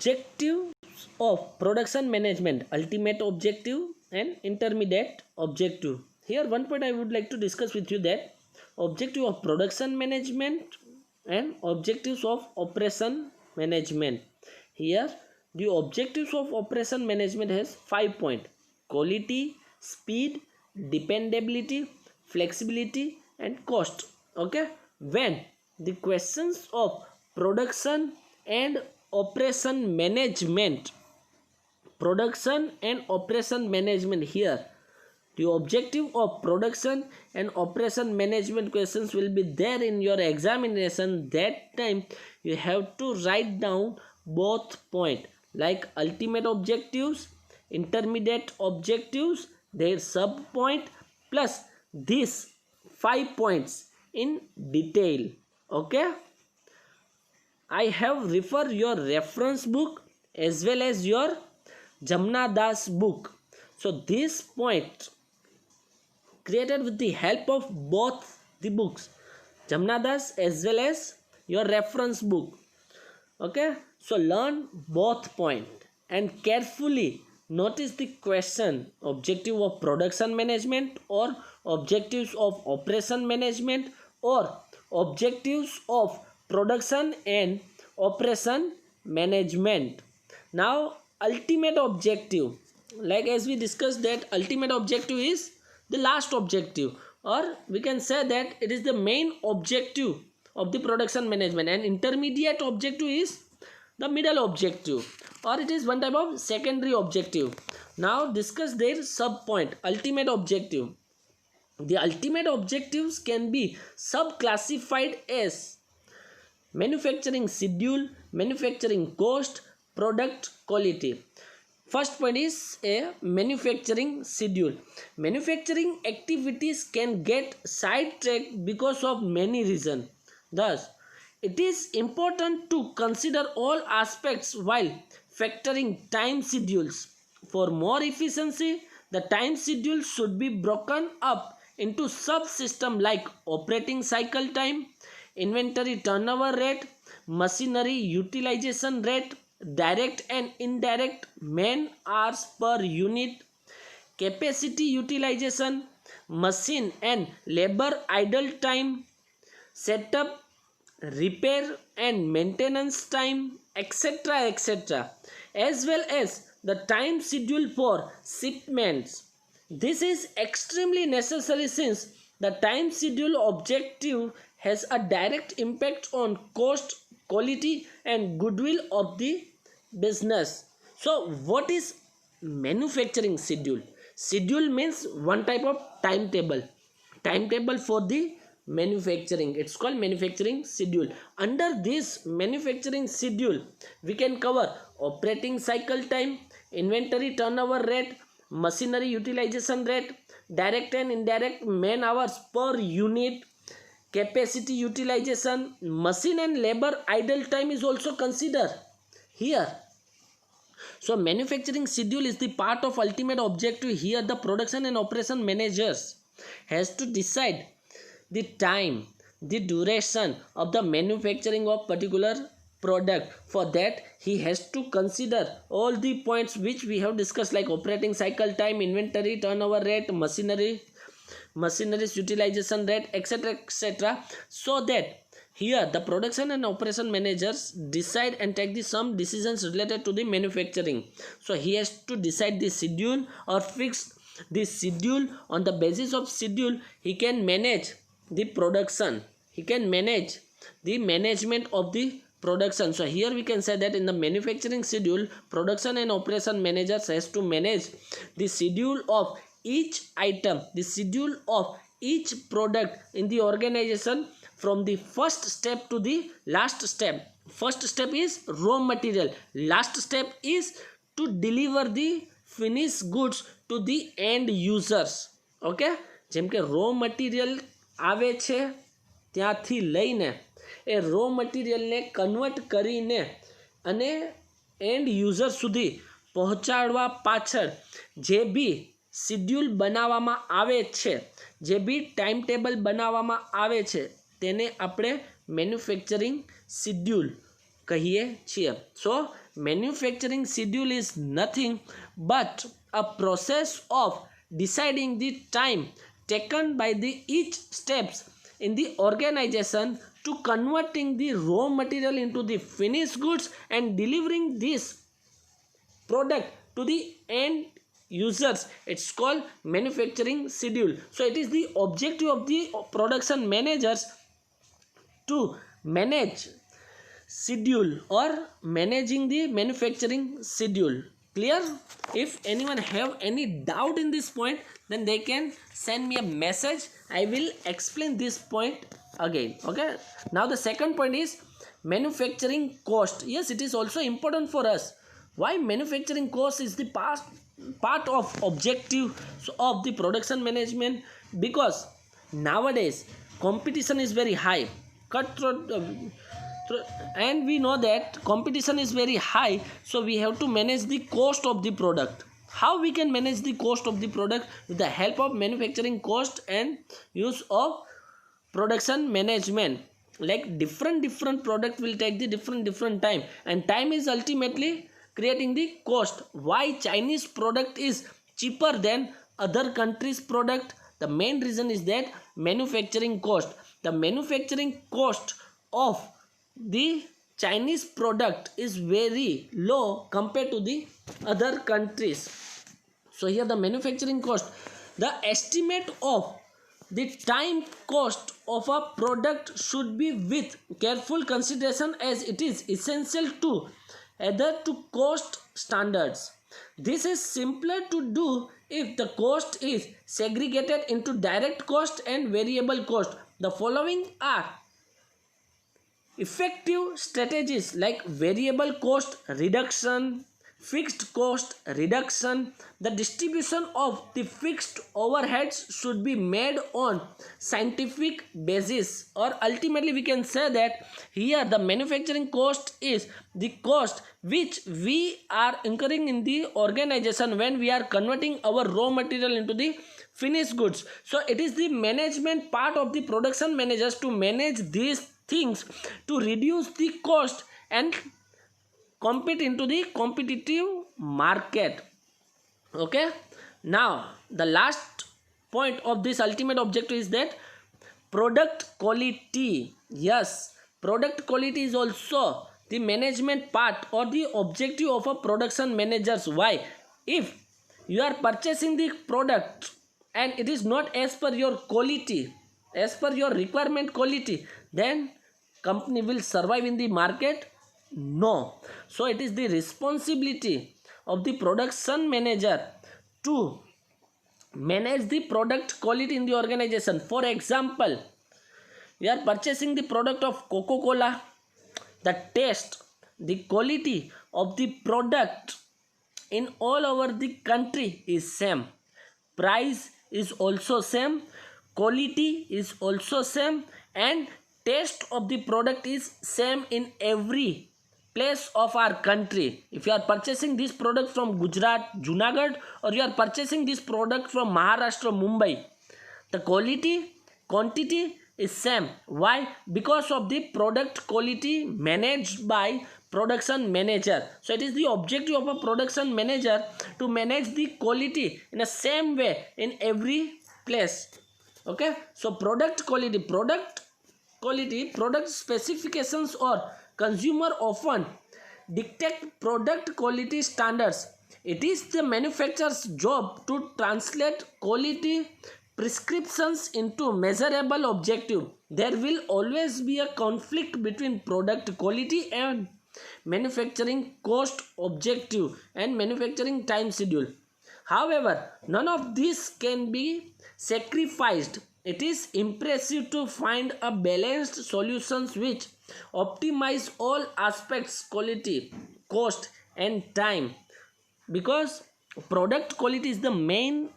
objectives of production management, ultimate objective and intermediate objective. Here one point I would like to discuss with you, that objective of production management and objectives of operation management. Here the objectives of operation management has 5 points: quality, speed, dependability, flexibility and cost. Okay, when the questions of production and operation management, here the objective of production and operation management questions will be there in your examination. That time you have to write down both point, like ultimate objectives, intermediate objectives, their sub point, plus these 5 points in detail. Okay, I have referred your reference book as well as your Jamna Das book. So this point created with the help of both the books, Jamna Das as well as your reference book. Okay, so learn both point and carefully notice the question: objective of production management or objectives of operation management or objectives of production and operation management. Now ultimate objective, like as we discussed that ultimate objective is the last objective, or we can say that it is the main objective of the production management, and intermediate objective is the middle objective, or it is one type of secondary objective. Now discuss their sub point, ultimate objective. The ultimate objectives can be sub classified as manufacturing schedule, manufacturing cost, product quality. First point is a manufacturing schedule. Manufacturing activities can get sidetracked because of many reasons. Thus, it is important to consider all aspects while factoring time schedules. For more efficiency, the time schedule should be broken up into subsystems like operating cycle time, inventory turnover rate, machinery utilization rate, direct and indirect man hours per unit, capacity utilization, machine and labor idle time, setup, repair and maintenance time, etc., as well as the time schedule for shipments. This is extremely necessary since the time schedule objective has a direct impact on cost, quality and goodwill of the business. So what is manufacturing schedule? Schedule means one type of timetable for the manufacturing. It's called manufacturing schedule. Under this manufacturing schedule we can cover operating cycle time, inventory turnover rate, machinery utilization rate, direct and indirect man hours per unit, capacity utilization, machine and labor idle time is also considered here. So manufacturing schedule is the part of ultimate objective. Here the production and operation managers has to decide the time, the duration of the manufacturing of particular product. For that he has to consider all the points which we have discussed, like operating cycle time, inventory turnover rate, machinery's utilization rate, etc., so that here the production and operation managers decide and take some decisions related to the manufacturing. So he has to decide the schedule or fix the schedule. On the basis of schedule he can manage the production, he can manage the management of the production. So here we can say that in the manufacturing schedule, production and operation managers has to manage the schedule of each item, the schedule of each product in the organization from the first step to the last step. First step is raw material, last step is to deliver the finished goods to the end users. Okay, જેમ કે raw material આવે છે ત્યાંથી લઈને એ row મટીરિયલને convert કરીને અને and user સુધી પહોંચાડવા પાછળ જે બી શિડ્યુલ બનાવવામાં આવે છે, જે બી ટાઈમ ટેબલ બનાવવામાં આવે છે તેને આપણે મેન્યુફેક્ચરિંગ શિડ્યુલ કહીએ છીએ. સો manufacturing schedule is nothing but a process of deciding the time taken by the each steps in the organization to converting the raw material into the finished goods and delivering this product to the end users. It's called manufacturing schedule. So it is the objective of the production managers to manage schedule or managing the manufacturing schedule. Clear? If anyone have any doubt in this point, then they can send me a message. I will explain this point again. Okay, now the second point is manufacturing cost. Yes, it is also important for us. Why manufacturing cost is the part of objective of the production management? Because nowadays competition is very high, cutthroat, and we know that competition is very high, so we have to manage the cost of the product. How we can manage the cost of the product? With the help of manufacturing cost and use of production management. Like different product will take the different time, and time is ultimately creating the cost. Why Chinese product is cheaper than other countries product? The main reason is that manufacturing cost. The manufacturing cost of the Chinese product is very low compared to the other countries. So here the manufacturing cost, the estimate of the time cost of a product should be with careful consideration, as it is essential to adhere to cost standards. This is simpler to do if the cost is segregated into direct cost and variable cost. The following are effective strategies like variable cost reduction, fixed cost reduction. The distribution of the fixed overheads should be made on scientific basis, or ultimately we can say that here the manufacturing cost is the cost which we are incurring in the organization when we are converting our raw material into the finished goods. So it is the management part of the production managers to manage these things to reduce the cost and compete into the competitive market. Okay, now the last point of this ultimate objective is that product quality. Yes, product quality is also the management part or the objective of a production managers. Why? If you are purchasing the product and it is not as per your quality, as per your requirement quality, then company will survive in the market? No. So it is the responsibility of the production manager to manage the product quality in the organization. For example, we are purchasing the product of Coca-Cola. The taste, the quality of the product in all over the country is same. Price is also same. Quality is also same, and taste of the product is same in every place of our country. If you are purchasing this product from Gujarat, Junagadh, or you are purchasing this product from Maharashtra, Mumbai, the quality, quantity is same. Why? Because of the product quality managed by production manager. So it is the objective of a production manager to manage the quality in the same way in every place. Okay, so product quality, product specifications or consumer often dictate product quality standards. It is the manufacturer's job to translate quality prescriptions into measurable objective. There will always be a conflict between product quality and manufacturing cost objective and manufacturing time schedule. However, none of this can be sacrificed. It is impressive to find a balanced solutions which optimize all aspects, quality, cost and time, because product quality is the main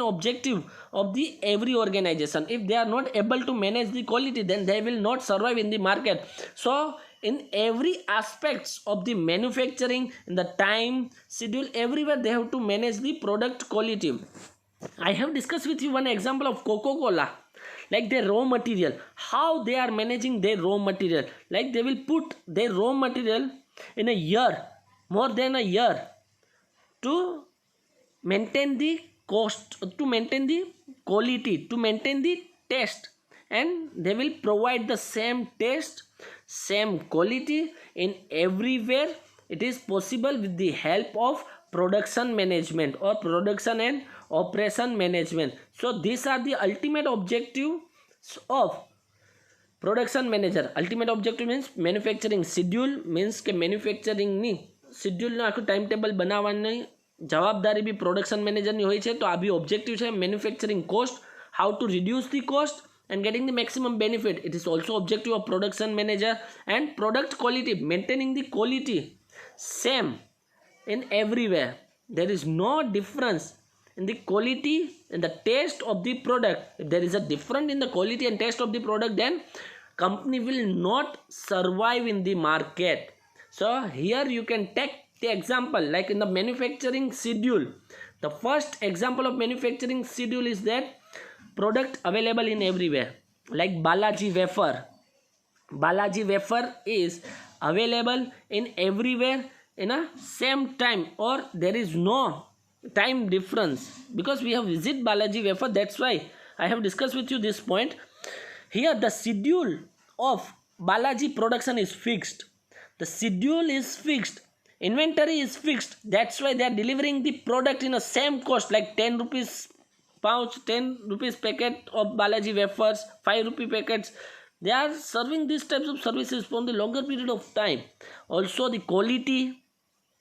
objective of the every organization. If they are not able to manage the quality, then they will not survive in the market. So in every aspects of the manufacturing, in the time schedule, everywhere they have to manage the product quality. I have discussed with you one example of Coca-Cola, like their raw material, how they are managing their raw material. Like they will put their raw material in a year, more than a year, to maintain the cost, to maintain the quality, to maintain the taste, and they will provide the same taste, same quality in everywhere. It is possible with the help of production management or production and operation management. So these are the ultimate objectives of production manager. Ultimate objective means manufacturing schedule, means કે મેન્યુફેક્ચરિંગની શિડ્યુલનું આખું time table બનાવવાની જવાબદારી બી production મેનેજરની હોય છે. તો આ બી objective છે. Manufacturing cost, how to reduce the cost and getting the maximum benefit, it is also objective of production manager. And product quality, maintaining the quality same in everywhere. There is no difference in the quality and the taste of the product. If there is a difference in the quality and taste of the product, then company will not survive in the market. So here you can take the example like in the manufacturing schedule. The first example of manufacturing schedule is that product available in everywhere, like Balaji wafer. Balaji wafer is available in everywhere in a same time, or there is no time difference, because we have visit Balaji wafer. That's why I have discussed with you this point. Here the schedule of Balaji production is fixed. The schedule is fixed. Inventory is fixed. That's why they are delivering the product in a same cost, like 10 rupees pouch, 10 rupees packet of Balaji wafers, 5 rupee packets. They are serving these types of services for the longer period of time. Also the quality,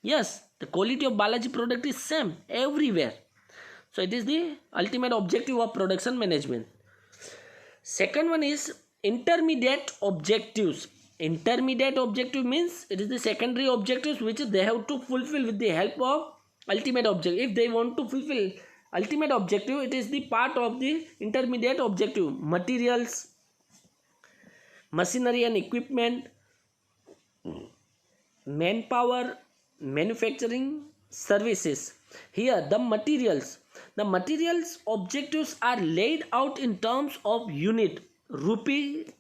yes, the quality of Balaji product is same everywhere. So it is the ultimate objective of production management. Second one is intermediate objectives. Intermediate objective means it is the secondary objectives which they have to fulfill with the help of ultimate objective. If they want to fulfill ultimate objective, it is the part of the intermediate objective. Materials, machinery and equipment, manpower, manufacturing services. Here the materials objectives are laid out in terms of unit, rupee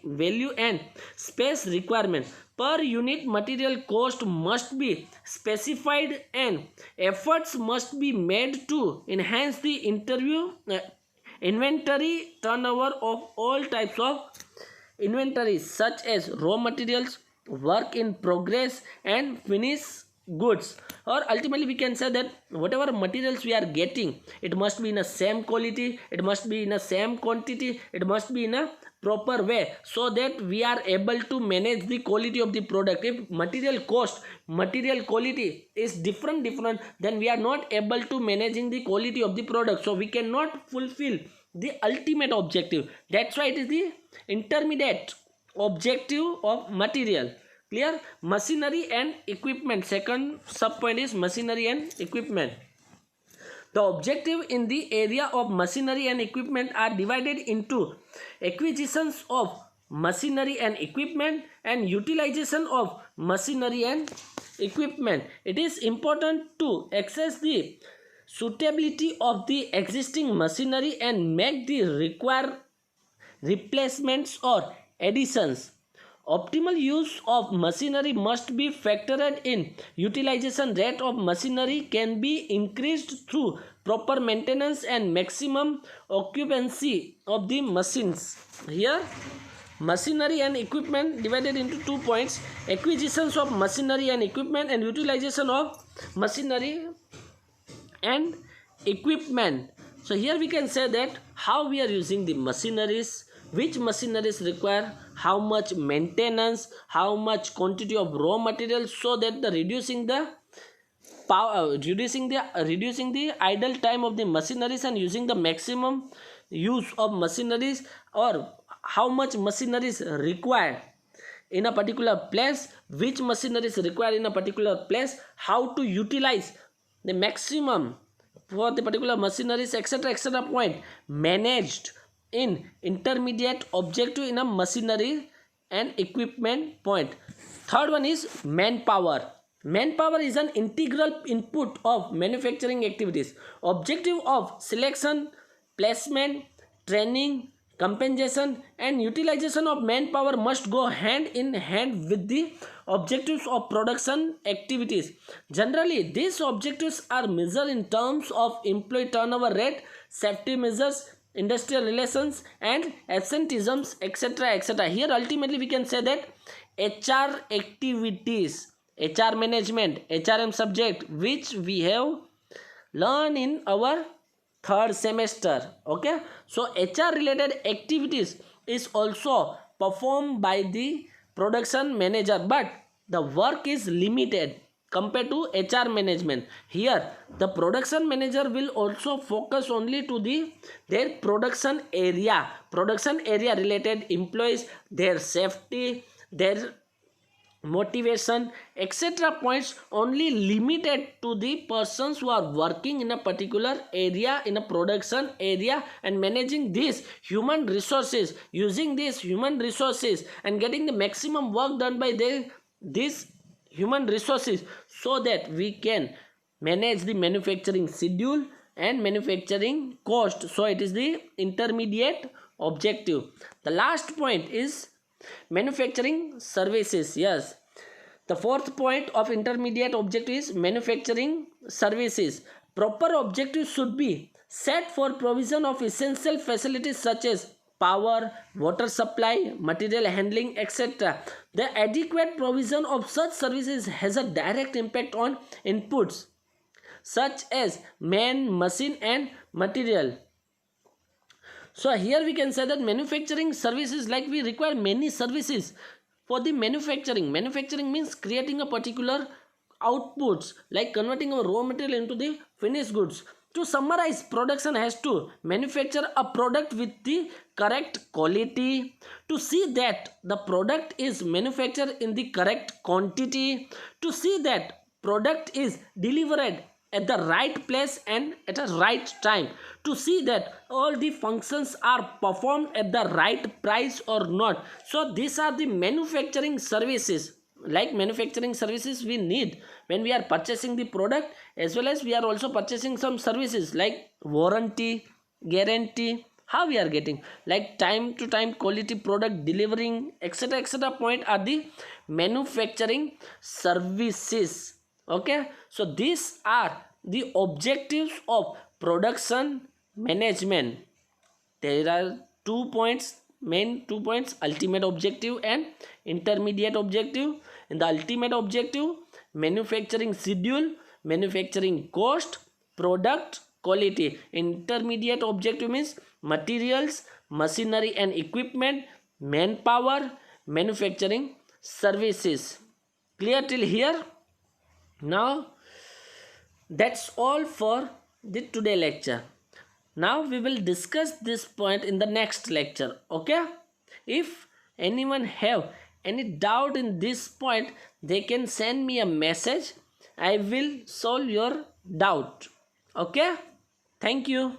value and space requirement. Per unit material cost must be specified and efforts must be made to enhance the inventory turnover of all types of inventories, such as raw materials, work in progress and finished goods. Or ultimately we can say that whatever materials we are getting, it must be in a same quality, it must be in a same quantity, it must be in a proper way, so that we are able to manage the quality of the product. If material cost, material quality is different, then we are not able to managing the quality of the product, so we cannot fulfill the ultimate objective. That's why it is the intermediate objective of material. Clear? Machinery and equipment. Second sub point is machinery and equipment. The objective in the area of machinery and equipment are divided into acquisitions of machinery and equipment and utilization of machinery and equipment. It is important to assess the suitability of the existing machinery and make the required replacements or additions. Optimal use of machinery must be factored in. Utilization rate of machinery can be increased through proper maintenance and maximum occupancy of the machines. Here machinery and equipment divided into 2 points: acquisitions of machinery and equipment and utilization of machinery and equipment. So here we can say that how we are using the machineries, which machineries require how much maintenance, how much quantity of raw materials, so that the reducing the power, reducing the idle time of the machineries and using the maximum use of machineries, or how much machineries required in a particular place, which machineries required in a particular place, how to utilize the maximum for the particular machineries, etc., etc. point managed in intermediate objective in a machinery and equipment point. Third one is manpower. Manpower is an integral input of manufacturing activities. Objective of selection, placement, training, compensation and utilization of manpower must go hand in hand with the objectives of production activities. Generally, these objectives are measured in terms of employee turnover rate, safety measures, industrial relations, and absenteeisms, etc. etc. Here, ultimately, we can say that HR activities, HR management, HRM subject, which we have learned in our third semester. Okay, so HR related activities is also performed by the production manager, but the work is limited compared to HR management. Here the production manager will also focus only to the their production area related employees, their safety, their motivation, etc. points only limited to the persons who are working in a particular area, in a production area, and managing these human resources, using these human resources and getting the maximum work done by these human resources, so that we can manage the manufacturing schedule and manufacturing cost. So it is the intermediate objective. The last point is manufacturing services. Yes, the fourth point of intermediate objective is manufacturing services. Proper objectives should be set for provision of essential facilities such as power, water supply, material handling, etc. The adequate provision of such services has a direct impact on inputs such as man, machine, and material. So here we can say that manufacturing services, like we require many services for the manufacturing. Manufacturing means creating a particular outputs, like converting our raw material into the finished goods. To summarize, production has to manufacture a product with the correct quality, to see that the product is manufactured in the correct quantity, to see that product is delivered at the right place and at a right time, to see that all the functions are performed at the right price or not. So these are the manufacturing services. Like manufacturing services we need when we are purchasing the product, as well as we are also purchasing some services like warranty, guarantee, how we are getting, like time to time quality product delivering, etc. etc. point are the manufacturing services. Okay, so these are the objectives of production management. There are 2 points, main 2 points: ultimate objective and intermediate objective. In the ultimate objective, manufacturing schedule, manufacturing cost, product quality. Intermediate objective means materials, machinery and equipment, manpower, manufacturing services. Clear till here? Now that's all for the today lecture. Now we will discuss this point in the next lecture. Okay, if anyone have any doubt in this point, they can send me a message. I will solve your doubt. Okay, thank you.